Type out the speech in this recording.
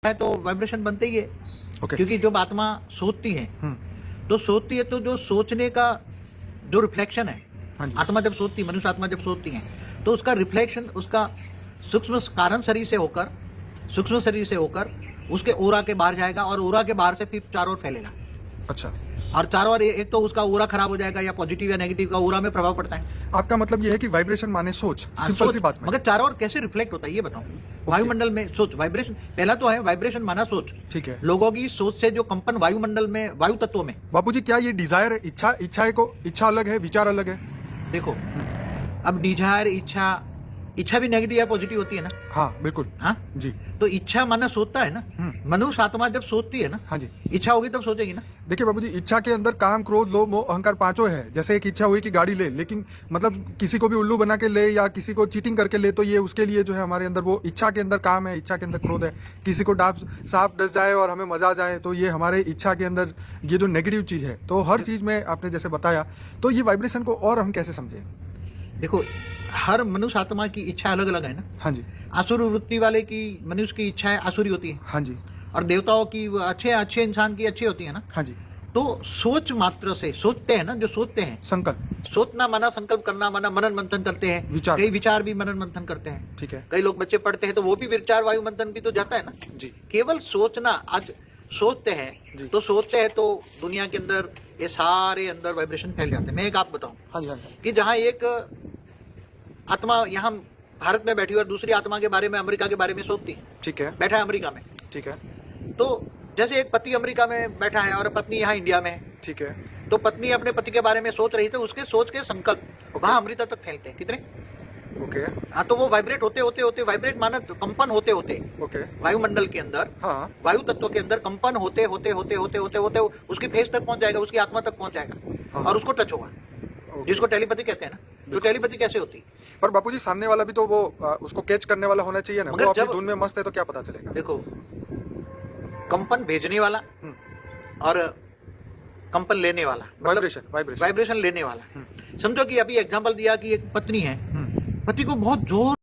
है तो वाइब्रेशन बनते ही है। ओके। क्योंकि जब आत्मा सोचती है तो सोचती है, तो जो सोचने का जो रिफ्लेक्शन है, हाँ जी। आत्मा जब सोचती, मनुष्य आत्मा जब सोचती है तो उसका रिफ्लेक्शन उसका सूक्ष्म कारण शरीर से होकर, सूक्ष्म शरीर से होकर उसके ओरा के बाहर जाएगा और ओरा के बाहर से फिर चारों ओर फैलेगा। अच्छा, और चारों ओर एक तो उसका ओरा खराब हो जाएगा, या पॉजिटिव या नेगेटिव का ओरा में प्रभाव पड़ता है। आपका मतलब ये है कि वाइब्रेशन माने सोच, सिंपल सी बात में। मगर चारों ओर कैसे रिफ्लेक्ट होता है ये बताओ। वायुमंडल में सोच, वाइब्रेशन पहला तो है, वाइब्रेशन माना सोच। ठीक है। लोगों की सोच से जो कंपन वायुमंडल में, वायु तत्वों में। बापूजी, क्या ये डिजायर इच्छा अलग है, विचार अलग है? देखो, अब डिजायर, इच्छा भी नेगेटिव या पॉजिटिव होती है ना। हाँ बिल्कुल। हाँ जी। तो इच्छा माना सोचता है ना। मनुष्य आत्मा जब सोचती है ना, हाँ जी। इच्छा होगी तब सोचेगी ना। देखिए बाबूजी, इच्छा के अंदर काम, क्रोध, लोभ, मोह, अहंकार पांचों है। जैसे एक इच्छा हुई कि गाड़ी ले, लेकिन मतलब किसी को भी उल्लू बना के ले या किसी को चीटिंग करके ले, तो ये उसके लिए जो है हमारे अंदर वो इच्छा के अंदर काम है, इच्छा के अंदर क्रोध है। किसी को सांप डस जाए और हमें मजा आ जाए, तो ये हमारे इच्छा के अंदर ये जो नेगेटिव चीज है। तो हर चीज में आपने जैसे बताया, तो ये वाइब्रेशन को और हम कैसे समझें? देखो, हर मनुष्य आत्मा की इच्छा अलग अलग है ना। हाँ जी। आसुर वृत्ति वाले की, मनुष्य की इच्छाएं आसुरी होती है। हाँ जी। और देवताओं की, अच्छे इंसान की अच्छी होती है ना। हाँ जी। तो सोच मात्र से सोचते हैं ना, जो सोचते हैं, संकल्प। सोचना माना संकल्प करना माना मनन मंथन करते हैं। विचार। कई विचार भी मनन मंथन करते हैं। ठीक है। कई लोग बच्चे पढ़ते हैं तो वो भी विचार वायु मंथन भी तो जाता है ना। जी। केवल सोचना, आज सोचते हैं तो सोचते हैं तो दुनिया के अंदर ये सारे अंदर वाइब्रेशन फैल जाते हैं। मैं एक आप बताऊं हाँ जी। हाँ जी। कि जहां एक आत्मा यहाँ भारत में बैठी और दूसरी आत्मा के बारे में, अमेरिका के बारे में सोचती है। ठीक है। बैठा है अमेरिका में। ठीक है। तो जैसे एक पति अमेरिका में बैठा है और पत्नी यहाँ इंडिया में है। ठीक है। तो पत्नी अपने पति के बारे में सोच रही थी, उसके सोच के संकल्प वहां अमृता तक फैलते हैं। कितने? ओके। हाँ, तो वो वाइब्रेट होते वाइब्रेट माना कंपन होते ओके। वायुमंडल के अंदर, हाँ। वायु तत्व के अंदर कंपन होते उसकी फेस तक पहुंच जाएगा, उसकी आत्मा तक पहुंच जाएगा। हाँ। और उसको टच होगा, जिसको टेलीपैथी कहते हैं ना। तो टेलीपैथी कैसे होती है? पर बापूजी, सामने वाला भी तो वो उसको कैच करने वाला होना चाहिए ना। मगर वो अपनी जब- धुन में मस्त है तो क्या पता चलेगा? देखो, कंपन भेजने वाला और कंपन लेने वाला, वाइब्रेशन वाइब्रेशन लेने वाला। समझो कि अभी एग्जांपल दिया कि एक पत्नी है, पति को बहुत जोर